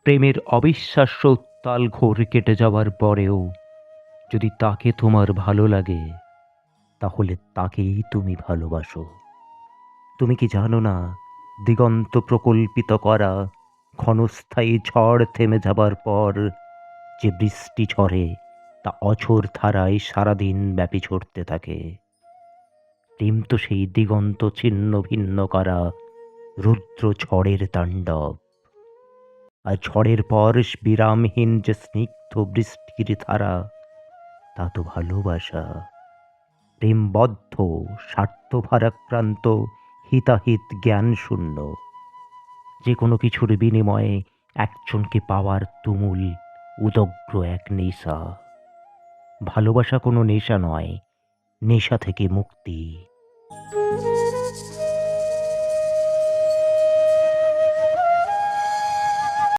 প্রেমের অবিশ্বাস্য উত্তাল ঘোর কেটে যাওয়ার পরেও যদি তাকে তোমার ভালো লাগে, তাহলে তাকেই তুমি ভালোবাসো। তুমি কি জানো না, দিগন্ত প্রকল্পিত করা ক্ষণস্থায়ী ঝড় থেমে যাবার পর যে বৃষ্টি ঝরে তা অঝোর ধারায় সারাদিন ব্যাপী ঝরতে থাকে। প্রেম তো সেই দিগন্ত ছিন্ন ভিন্ন করা রুদ্র ঝড়ের তাণ্ডব। আর ঝড়ের পর বিরামহীন যে স্নিগ্ধ বৃষ্টির ধারা, তা তো ভালোবাসা। প্রেমবদ্ধ, স্বার্থভারাক্রান্ত, হিতাহিত জ্ঞান শূন্য, যে কোনো কিছুর বিনিময়ে একজনকে পাওয়ার তুমুল উদগ্র এক নেশা। ভালোবাসা কোনো নেশা নয়, নেশা থেকে মুক্তি।